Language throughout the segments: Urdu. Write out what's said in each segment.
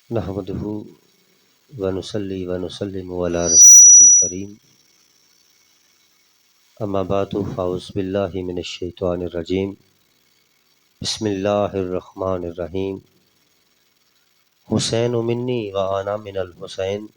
نحمده ونصلي ونسلم على رسوله الكريم اما بعد فاعوذ بالله من الشیطان الرجیم بسم اللہ الرحمن الرحیم حسین منی وانا من الحسین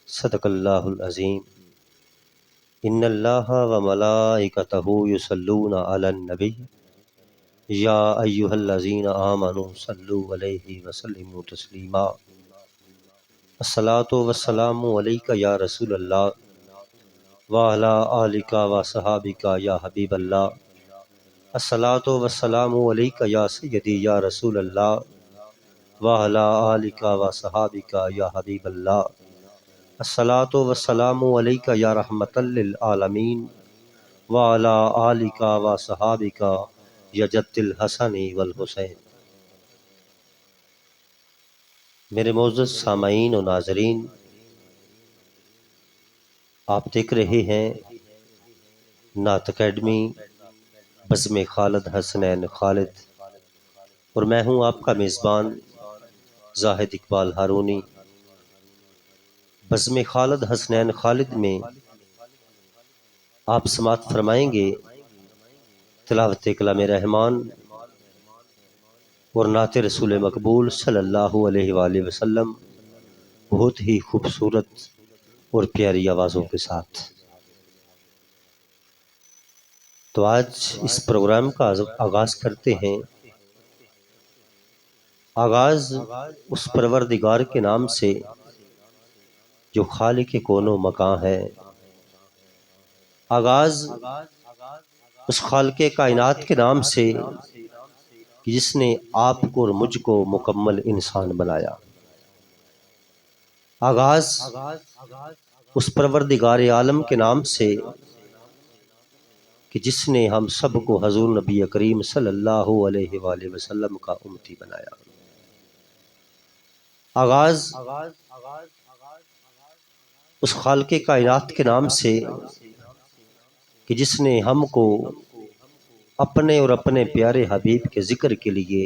صدق اللہ العظیم ان اللہ وملائکتہ یصلون علی النبی یا ایھا الذین آمنوا صلوا علیہ وسلموا تسلیما الصلاۃ والسلام علیک یا رسول اللہ وعلی آلک و صحابک یا حبیب اللہ الصلاۃ والسلام علیک یا سیدی یا رسول اللہ وعلی آلک و صحابک یا حبیب اللہ الصلاۃ والسلام علیک یا رحمۃ للعالمین وعلی آلک و صحابک یا جد الحسن والحسین۔ میرے معزز سامعین و ناظرین، آپ دیکھ رہے ہیں نعت اکیڈمی بزم خالد حسنین خالد، اور میں ہوں آپ کا میزبان زاہد اقبال ہارونی۔ بزم خالد حسنین خالد میں آپ سماعت فرمائیں گے تلاوت کلام رحمان اور نعت رسول مقبول صلی اللہ علیہ وآلہ وسلم، بہت ہی خوبصورت اور پیاری آوازوں کے ساتھ۔ تو آج اس پروگرام کا آغاز کرتے ہیں۔ آغاز اس پروردگار کے نام سے جو خالق کون و مکاں ہے، آغاز اس خالق کائنات کے نام سے جس نے آپ کو اور مجھ کو مکمل انسان بنایا۔ آغاز اس پروردگار عالم کے نام سے کہ جس نے ہم سب کو حضور نبی کریم صلی اللہ علیہ وآلہ وسلم کا امتی بنایا۔ آغاز اس خالق کائنات کے نام سے کہ جس نے ہم کو اپنے اور اپنے پیارے حبیب کے ذکر کے لیے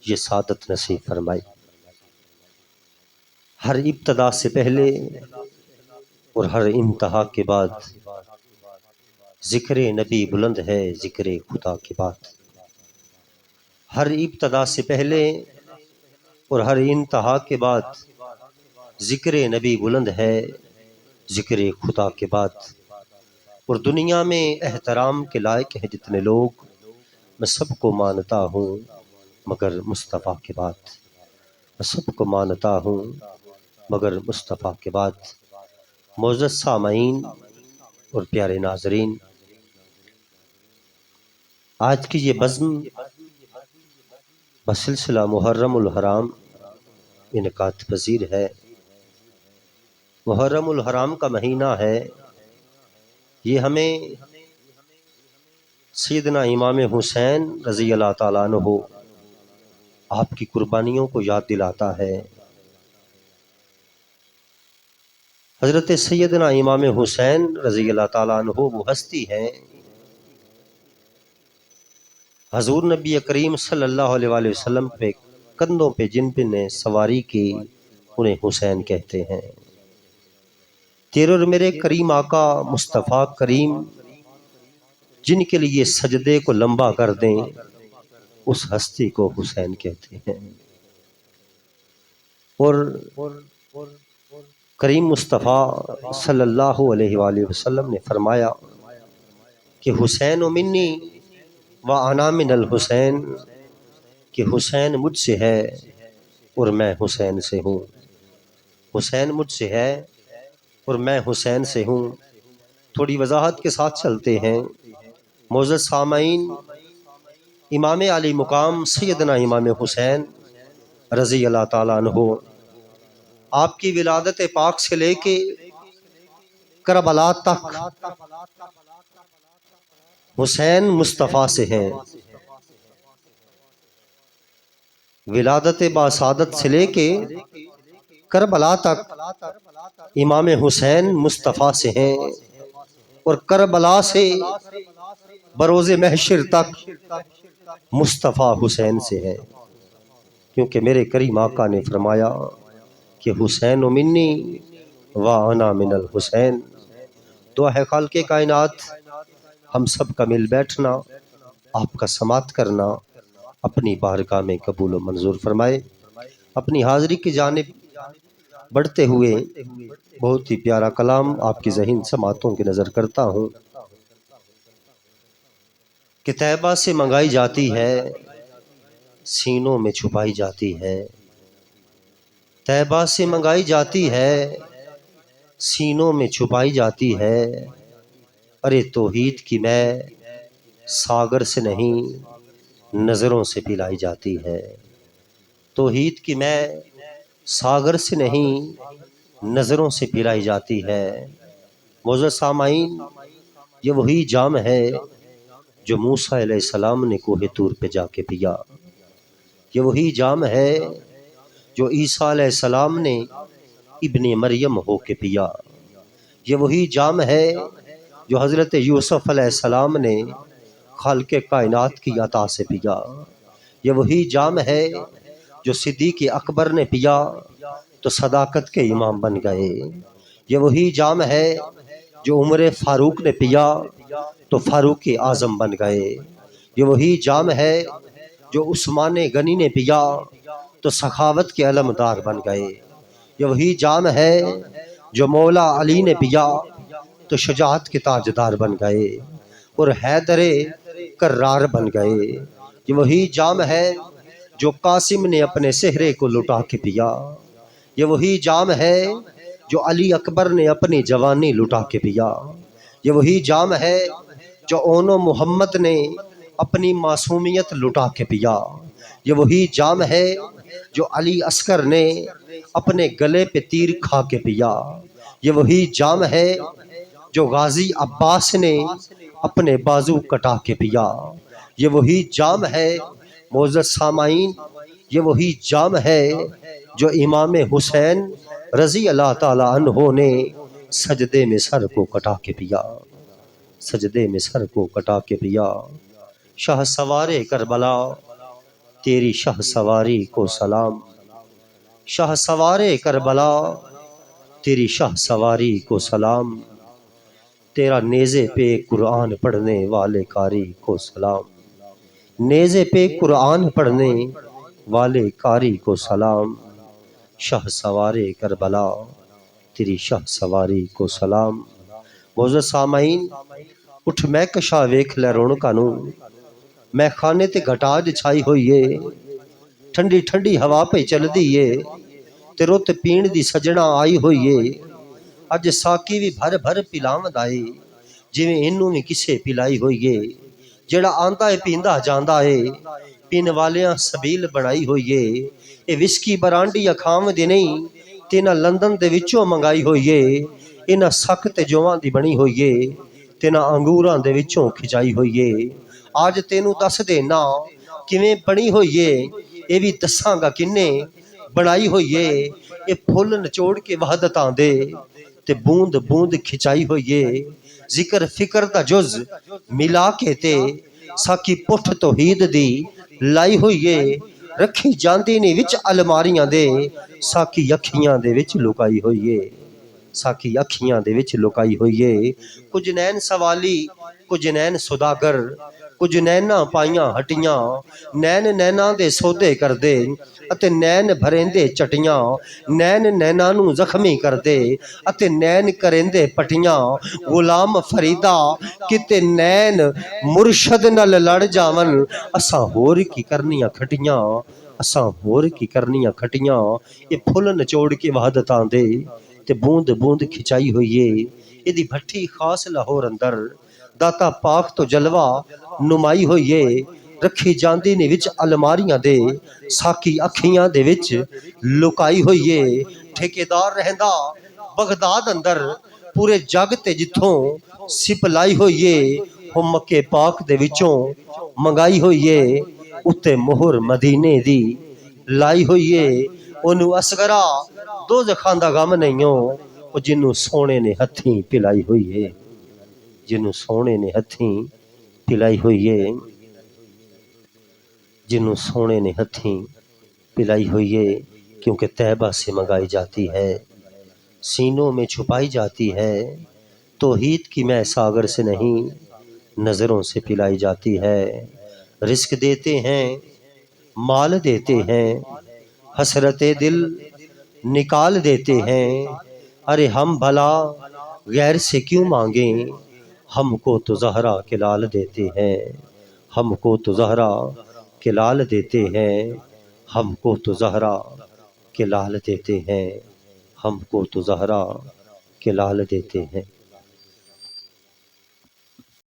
یہ سعادت نصیب فرمائی۔ ہر ابتدا سے پہلے اور ہر انتہا کے بعد ذکر نبی بلند ہے، ذکر خدا کے بعد۔ ہر ابتدا سے پہلے اور ہر انتہا کے بعد ذکر نبی بلند ہے، ذکر خدا کے بعد۔ اور دنیا میں احترام کے لائق ہیں جتنے لوگ، میں سب کو مانتا ہوں مگر مصطفیٰ کے بعد، میں سب کو مانتا ہوں مگر مصطفیٰ کے بعد۔ معزز سامعین اور پیارے ناظرین، آج کی یہ بزم بسلسلہ محرم الحرام انعقاد پذیر ہے۔ محرم الحرام کا مہینہ ہے، یہ ہمیں سیدنا امام حسین رضی اللہ تعالیٰ عنہ آپ کی قربانیوں کو یاد دلاتا ہے۔ حضرت سیدنا امام حسین رضی اللہ تعالیٰ عنہ وہ ہستی ہیں، حضور نبی کریم صلی اللہ علیہ وآلہ وسلم پہ کندھوں پہ جن پہ نے سواری کی انہیں حسین کہتے ہیں۔ تیرے اور میرے کریم آقا مصطفیٰ کریم جن کے لیے سجدے کو لمبا کر دیں اس ہستی کو حسین کہتے ہیں۔ اور کریم مصطفیٰ صلی اللہ علیہ وآلہ وسلم نے فرمایا کہ حسین منی وانا من الحسین، کہ حسین مجھ سے ہے اور میں حسین سے ہوں۔ حسین مجھ سے ہے اور میں حسین سے ہوں۔ تھوڑی وضاحت کے ساتھ چلتے ہیں۔ معزز سامعین، امام علی مقام سیدنا امام حسین رضی اللہ تعالیٰ عنہ آپ کی ولادت پاک سے لے کے کربلا تک حسین مصطفیٰ سے ہیں۔ ولادت باسعادت سے لے کے کربلا تک امام حسین مصطفیٰ سے ہیں، اور کربلا سے بروز محشر تک مصطفیٰ حسین سے ہیں۔ کیونکہ میرے کریم آقا نے فرمایا کہ حسین منی و انا من الحسین۔ دعا ہے خالق کائنات ہم سب کا مل بیٹھنا، آپ کا سماعت کرنا اپنی بارگاہ میں قبول و منظور فرمائے۔ اپنی حاضری کی جانب بڑھتے ہوئے بہت ہی پیارا کلام آپ کی ذہین سماعتوں کی نظر کرتا ہوں کہ طیبہ سے منگائی جاتی ہے، سینوں میں چھپائی جاتی ہے۔ طیبہ سے منگائی جاتی ہے، سینوں میں چھپائی جاتی ہے۔ ارے توحید کی میں ساگر سے نہیں نظروں سے پلائی جاتی ہے۔ توحید کی میں ساگر سے نہیں نظروں سے پلائی جاتی ہے۔ معزز سامعین، یہ وہی جام ہے جو موسیٰ علیہ السلام نے کوہ طور پہ جا کے پیا۔ یہ وہی جام ہے جو عیسیٰ علیہ السلام نے ابن مریم ہو کے پیا۔ یہ وہی جام ہے جو حضرت یوسف علیہ السلام نے خالق کائنات کی عطا سے پیا۔ یہ وہی جام ہے جو صدیق اکبر نے پیا تو صداقت کے امام بن گئے۔ یہ وہی جام ہے جو عمر فاروق نے پیا تو فاروق اعظم بن گئے۔ یہ وہی جام ہے جو عثمان غنی نے پیا تو سخاوت کے علمدار بن گئے۔ یہ وہی جام ہے جو مولا علی نے پیا تو شجاعت کے تاجدار بن گئے اور حیدر کرار بن گئے۔ یہ وہی جام ہے جو قاسم نے اپنے سہرے کو لٹا کے پیا۔ یہ وہی جام ہے جو علی اکبر نے اپنی جوانی لٹا کے پیا۔ یہ وہی جام ہے جو اونو محمد نے اپنی معصومیت لٹا کے پیا۔ یہ وہی جام ہے جو علی عسکر نے اپنے گلے پہ تیر کھا کے پیا۔ یہ وہی جام ہے جو غازی عباس نے اپنے بازو کٹا کے پیا۔ یہ وہی جام ہے معزز سامعین، یہ وہی جام ہے جو امام حسین رضی اللہ تعالی عنہ نے سجدے میں سر کو کٹا کے پیا۔ سجدے میں سر کو کٹا کے پیا۔ شاہ سوار کربلا تیری شاہ سواری کو سلام۔ شاہ سوار کربلا تیری شاہ سواری کو سلام۔ تیرا نیزے پہ قرآن پڑھنے والے قاری کو سلام۔ نیزے پہ قرآن پڑھنے والے قاری کو سلام۔ شاہ سوار کربلا تیری شاہ سواری کو سلام۔ معزز سامعین، اٹھ میں کشا ویکھ لے رونقاں نوں، میں خانے تے گھٹاج چھائی ہوئی ہے، ٹھنڈی ٹھنڈی ہوا پہ چل دی ہے تے رت پین دی سجنا آئی ہوئی ہے۔ اج ساکی بھی بھر بھر پلاوند آئے جویں اینوں بھی کسے پلائی ہوئی ہے۔ جڑا آندا ہے پیندا جاندا ہے، پین والیاں سبیل بنائی ہوئی ہے۔ اے وسکی برانڈی اکھاو دی نہیں تے نہ لندن دے وچوں منگائی ہوئی ہے۔ انہاں سک تے جواں دی بنی ہوئی ہے تے نہ انگوراں دے وچوں کھچائی ہوئی ہے۔ آج تینوں دس دے نا کیویں بنی ہوئی ہے، اے بھی دساں گا کنے بنائی ہوئی ہے۔ اے پھل نچوڑ کے وحدتاں دے تے بوند بوند کھچائی ہوئی ہے۔ ذکر فکر دا جز ملا کے تے ساکی پٹھ توحید دی لائی ہوئی ہے۔ رکھی جاندی نہیں وچ الماریاں دے ساکی اکھیاں دے وچ لکائی ہوئی ہے۔ ساکی اکھیاں دے وچ لکائی ہوئی ہے۔ کچھ نین سوالی کچھ نین سوداگر، کچھ نینا پائیاں ہٹیاں، نین نینا دے سودے کر دے اتے نین بھریندے چٹیاں، نین نینا نو زخمی کر دے اتے نین کریندے پٹیاں۔ غلام فریدہ کتے نین مرشد نال لڑ جاون، اساں ہور کی کرنیاں کھٹیاں، اساں ہور کی کرنیاں کھٹیاں۔ یہ پھل نچوڑ کے وحدتاں دے تے بوند بوند کھچائی ہوئی ہے۔ ایدی بھٹی خاص لاہور اندر داتا پاک تو جلوہ نمائی ہوئی ہے۔ رکھی جاندی نے وچ الماریاں دے ساکی اکھیاں دے وچ لکائی ہوئی ہے۔ ٹھیکیدار رہندا بغداد اندر پورے جگ تے جتھوں سپلائی ہوئی ہے، ہم مکے پاک دے وچوں منگائی ہوئی ہے۔ اتے مہر مدینے دی لائی ہوئی ہے۔ انہوں اسگرا دوزخاں دا غم نہیں ہو، او جنوں سونے نے ہتھیں پلائی ہوئی ہے، جنوں سونے نے ہتھیں پلائی ہوئی ہے، جنوں سونے نے ہتھیں پلائی ہوئی ہے، کیونکہ طیبہ سے منگائی جاتی ہے، سینوں میں چھپائی جاتی ہے، توحید کی میں ساغر سے نہیں نظروں سے پلائی جاتی ہے۔ رزق دیتے ہیں، مال دیتے ہیں، حسرت دل نکال دیتے ہیں، ارے ہم بھلا غیر سے کیوں مانگیں، ہم کو تو زہرا کے لال دیتے ہیں، ہم کو تو زہرا کے لال دیتے ہیں، ہم کو تو زہرا کے لال دیتے ہیں، ہم کو تو زہرا کے لال دیتے ہیں۔